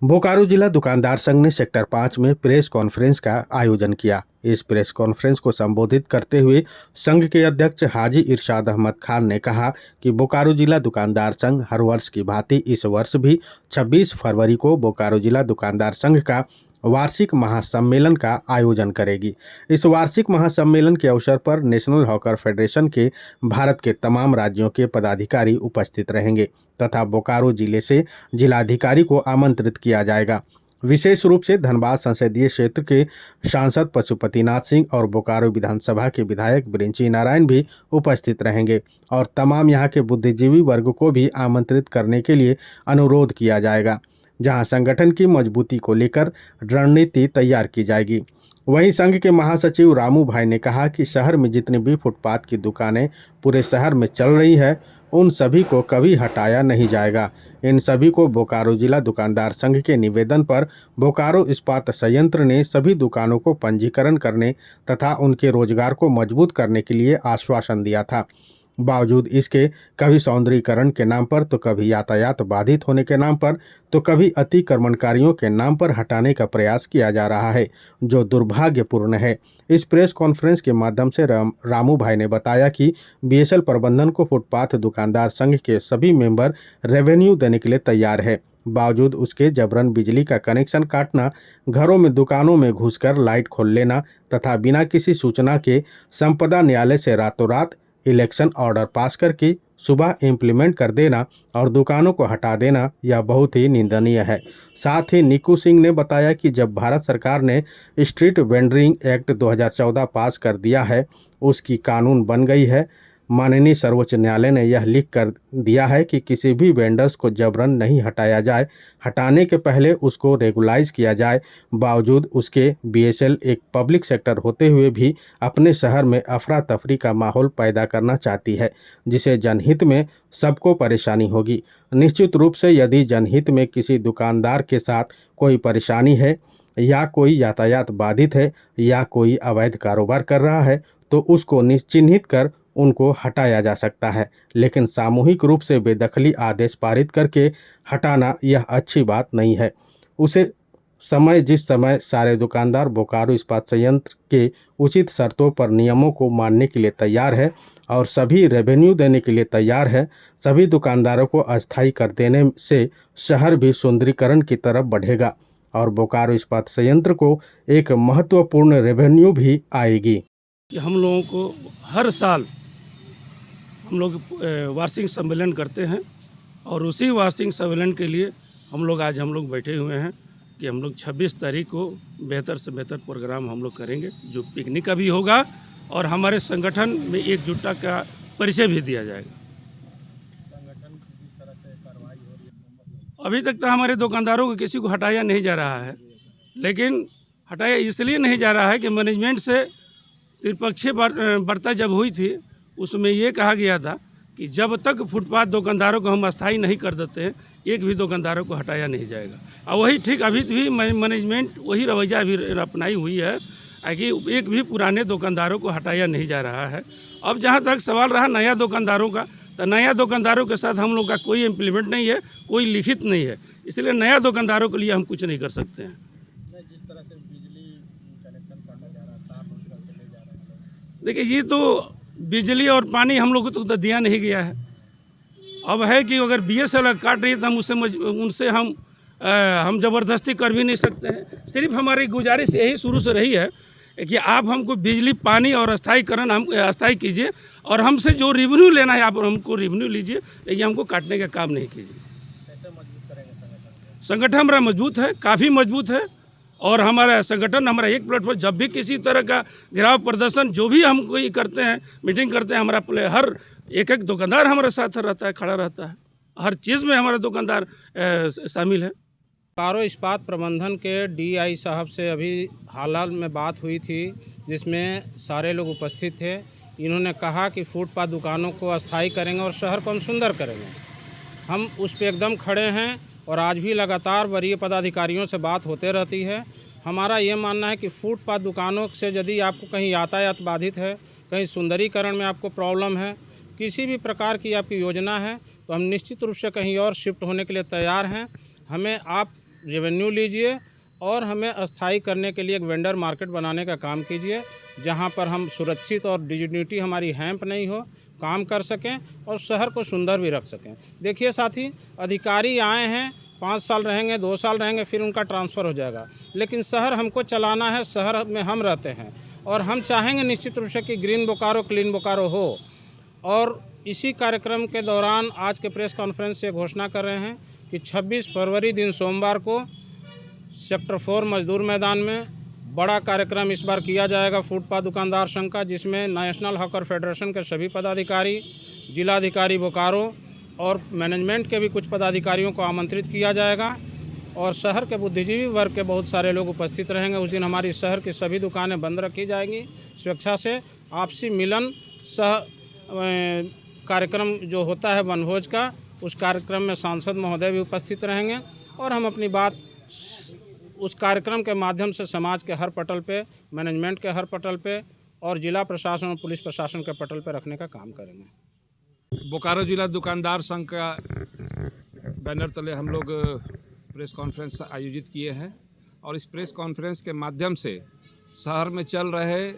बोकारो जिला दुकानदार संघ ने सेक्टर 5 में प्रेस कॉन्फ्रेंस का आयोजन किया। इस प्रेस कॉन्फ्रेंस को संबोधित करते हुए संघ के अध्यक्ष हाजी इरशाद अहमद खान ने कहा कि बोकारो जिला दुकानदार संघ हर वर्ष की भांति इस वर्ष भी 26 फरवरी को बोकारो जिला दुकानदार संघ का वार्षिक महासम्मेलन का आयोजन करेगी। इस वार्षिक महासम्मेलन के अवसर पर नेशनल हॉकर फेडरेशन के भारत के तमाम राज्यों के पदाधिकारी उपस्थित रहेंगे तथा बोकारो जिले से जिलाधिकारी को आमंत्रित किया जाएगा। विशेष रूप से धनबाद संसदीय क्षेत्र के सांसद पशुपतिनाथ सिंह और बोकारो विधानसभा के विधायक ब्रिंची नारायण भी उपस्थित रहेंगे और तमाम यहां के बुद्धिजीवी वर्ग को भी आमंत्रित करने के लिए अनुरोध किया जाएगा, जहां संगठन की मजबूती को लेकर रणनीति तैयार की जाएगी। वहीं संघ के महासचिव रामू भाई ने कहा कि शहर में जितनी भी फुटपाथ की दुकानें पूरे शहर में चल रही है, उन सभी को कभी हटाया नहीं जाएगा। इन सभी को बोकारो जिला दुकानदार संघ के निवेदन पर बोकारो इस्पात संयंत्र ने सभी दुकानों को पंजीकरण करने तथा उनके रोजगार को मजबूत करने के लिए आश्वासन दिया था। बावजूद इसके कभी सौंदर्यीकरण के नाम पर तो कभी यातायात बाधित होने के नाम पर तो कभी अतिक्रमणकारियों के नाम पर हटाने का प्रयास किया जा रहा है, जो दुर्भाग्यपूर्ण है। इस प्रेस कॉन्फ्रेंस के माध्यम से रामू भाई ने बताया कि बीएसएल प्रबंधन को फुटपाथ दुकानदार संघ के सभी मेंबर रेवेन्यू देने के लिए तैयार है। बावजूद उसके जबरन बिजली का कनेक्शन काटना, घरों में दुकानों में घुसकर लाइट खोल लेना तथा बिना किसी सूचना के संपदा न्यायालय से रातों रात इलेक्शन ऑर्डर पास करके सुबह इम्प्लीमेंट कर देना और दुकानों को हटा देना, यह बहुत ही निंदनीय है। साथ ही निकू सिंह ने बताया कि जब भारत सरकार ने स्ट्रीट वेंडरिंग एक्ट 2014 पास कर दिया है, उसकी कानून बन गई है। माननीय सर्वोच्च न्यायालय ने यह लिख कर दिया है कि किसी भी वेंडर्स को जबरन नहीं हटाया जाए, हटाने के पहले उसको रेगुलाइज किया जाए। बावजूद उसके बीएसएल एक पब्लिक सेक्टर होते हुए भी अपने शहर में अफरा तफरी का माहौल पैदा करना चाहती है, जिसे जनहित में सबको परेशानी होगी। निश्चित रूप से यदि जनहित में किसी दुकानदार के साथ कोई परेशानी है या कोई यातायात बाधित है या कोई अवैध कारोबार कर रहा है, तो उसको चिन्हित कर उनको हटाया जा सकता है, लेकिन सामूहिक रूप से बेदखली आदेश पारित करके हटाना यह अच्छी बात नहीं है। उसे जिस समय सारे दुकानदार बोकारो इस्पात संयंत्र के उचित शर्तों पर नियमों को मानने के लिए तैयार है और सभी रेवेन्यू देने के लिए तैयार है, सभी दुकानदारों को अस्थायी कर देने से शहर भी सुंदरीकरण की तरफ बढ़ेगा और बोकारो इस्पात संयंत्र को एक महत्वपूर्ण रेवेन्यू भी आएगी। कि हम लोगों को हर साल हम लोग वार्षिक सम्मेलन करते हैं और उसी वार्षिक सम्मेलन के लिए हम लोग बैठे हुए हैं कि हम लोग 26 तारीख को बेहतर से बेहतर प्रोग्राम हम लोग करेंगे, जो पिकनिक का भी होगा और हमारे संगठन में एकजुटता का परिचय भी दिया जाएगा। संगठन की जिस तरह से कार्रवाई हो रही है, अभी तक तो हमारे दुकानदारों को किसी को हटाया नहीं जा रहा है, लेकिन हटाया इसलिए नहीं जा रहा है कि मैनेजमेंट से त्रिपक्षीय वार्ता जब हुई थी, उसमें ये कहा गया था कि जब तक फुटपाथ दुकानदारों को हम अस्थायी नहीं कर देते हैं, एक भी दुकानदारों को हटाया नहीं जाएगा। और वही ठीक अभी भी मैनेजमेंट वही रवैया भी अपनाई हुई है कि एक भी पुराने दुकानदारों को हटाया नहीं जा रहा है। अब जहाँ तक सवाल रहा नया दुकानदारों का, तो नया दुकानदारों के साथ हम लोग का कोई इम्प्लीमेंट नहीं है, कोई लिखित नहीं है, इसलिए नया दुकानदारों के लिए हम कुछ नहीं कर सकते हैं। देखिए, ये तो बिजली और पानी हम लोग को तो दिया नहीं गया है। अब है कि अगर बीएसएल काट रही है तो हम उनसे हम ज़बरदस्ती कर भी नहीं सकते हैं। सिर्फ हमारी गुजारिश यही शुरू से रही है कि आप हमको बिजली पानी और अस्थायीकरण हम अस्थायी कीजिए और हमसे जो रेवेन्यू लेना है आप हमको रेवेन्यू लीजिए, लेकिन हमको काटने का काम नहीं कीजिए। कैसे मजबूत करेंगे संगठन? हमारा मजबूत है, काफ़ी मजबूत है और हमारा संगठन हमारा एक प्लेटफॉर्म, जब भी किसी तरह का घेराव प्रदर्शन जो भी हम कोई करते हैं, मीटिंग करते हैं, हमारा हर एक दुकानदार हमारे साथ रहता है, खड़ा रहता है, हर चीज़ में हमारा दुकानदार शामिल है। बोकारो इस्पात प्रबंधन के डीआई साहब से अभी हाल में बात हुई थी, जिसमें सारे लोग उपस्थित थे। इन्होंने कहा कि फुटपाथ दुकानों को अस्थायी करेंगे और शहर को हम सुंदर करेंगे। हम उस पर एकदम खड़े हैं और आज भी लगातार वरीय पदाधिकारियों से बात होते रहती है। हमारा ये मानना है कि फुटपाथ दुकानों से यदि आपको कहीं यातायात बाधित है, कहीं सुंदरीकरण में आपको प्रॉब्लम है, किसी भी प्रकार की आपकी योजना है, तो हम निश्चित रूप से कहीं और शिफ्ट होने के लिए तैयार हैं। हमें आप रेवेन्यू लीजिए और हमें अस्थाई करने के लिए एक वेंडर मार्केट बनाने का काम कीजिए, जहां पर हम सुरक्षित और डिग्निटी हमारी हैम्प नहीं हो, काम कर सकें और शहर को सुंदर भी रख सकें। देखिए साथी, अधिकारी आए हैं, 5 साल रहेंगे, 2 साल रहेंगे, फिर उनका ट्रांसफ़र हो जाएगा, लेकिन शहर हमको चलाना है, शहर में हम रहते हैं और हम चाहेंगे निश्चित रूप से कि ग्रीन बोकारो क्लीन बोकारो हो। और इसी कार्यक्रम के दौरान आज के प्रेस कॉन्फ्रेंस से घोषणा कर रहे हैं कि 26 फरवरी दिन सोमवार को सेक्टर 4 मजदूर मैदान में बड़ा कार्यक्रम इस बार किया जाएगा फुटपाथ दुकानदार संघ का, जिसमें नेशनल हॉकर फेडरेशन के सभी पदाधिकारी, जिलाधिकारी बोकारो और मैनेजमेंट के भी कुछ पदाधिकारियों को आमंत्रित किया जाएगा और शहर के बुद्धिजीवी वर्ग के बहुत सारे लोग उपस्थित रहेंगे। उस दिन हमारी शहर की सभी दुकानें बंद रखी जाएंगी स्वेच्छा से। आपसी मिलन सह कार्यक्रम जो होता है वनभोज का, उस कार्यक्रम में सांसद महोदय भी उपस्थित रहेंगे और हम अपनी बात उस कार्यक्रम के माध्यम से समाज के हर पटल पे, मैनेजमेंट के हर पटल पे और जिला प्रशासन और पुलिस प्रशासन के पटल पे रखने का काम करेंगे। बोकारो जिला दुकानदार संघ का बैनर तले हम लोग प्रेस कॉन्फ्रेंस आयोजित किए हैं और इस प्रेस कॉन्फ्रेंस के माध्यम से शहर में चल रहे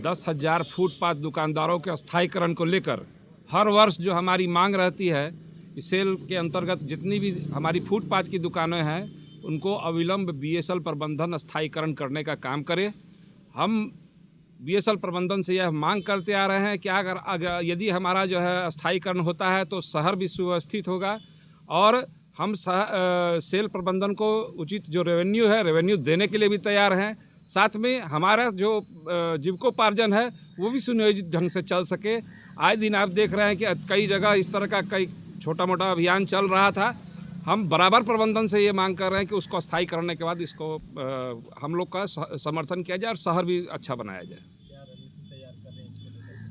10,000 फुटपाथ दुकानदारों के अस्थायीकरण को लेकर हर वर्ष जो हमारी मांग रहती है, इस सेल के अंतर्गत जितनी भी हमारी फुटपाथ की दुकानें हैं उनको अविलंब बीएसएल प्रबंधन अस्थायीकरण करने का काम करे। हम बीएसएल प्रबंधन से यह मांग करते आ रहे हैं कि अगर यदि हमारा जो है अस्थायीकरण होता है तो शहर भी सुव्यवस्थित होगा और हम सेल प्रबंधन को उचित जो रेवेन्यू है रेवेन्यू देने के लिए भी तैयार हैं। साथ में हमारा जो जीविकोपार्जन है वो भी सुनियोजित ढंग से चल सके। आए दिन आप देख रहे हैं कि कई जगह इस तरह का कई छोटा मोटा अभियान चल रहा था। हम बराबर प्रबंधन से ये मांग कर रहे हैं कि उसको अस्थायी करने के बाद इसको हम लोग का समर्थन किया जाए और शहर भी अच्छा बनाया जाए।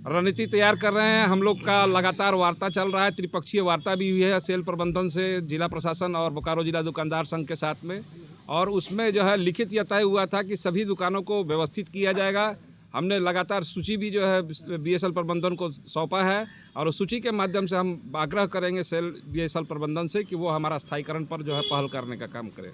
रणनीति तैयार कर रहे हैं। हम लोग का लगातार वार्ता चल रहा है, त्रिपक्षीय वार्ता भी हुई है सेल प्रबंधन से जिला प्रशासन और बोकारो जिला दुकानदार संघ के साथ में, और उसमें जो है लिखित यह तय हुआ था कि सभी दुकानों को व्यवस्थित किया जाएगा। हमने लगातार सूची भी जो है बीएसएल प्रबंधन को सौंपा है और उस सूची के माध्यम से हम आग्रह करेंगे सेल बीएसएल प्रबंधन से कि वो हमारा स्थायीकरण पर जो है पहल करने का काम करें।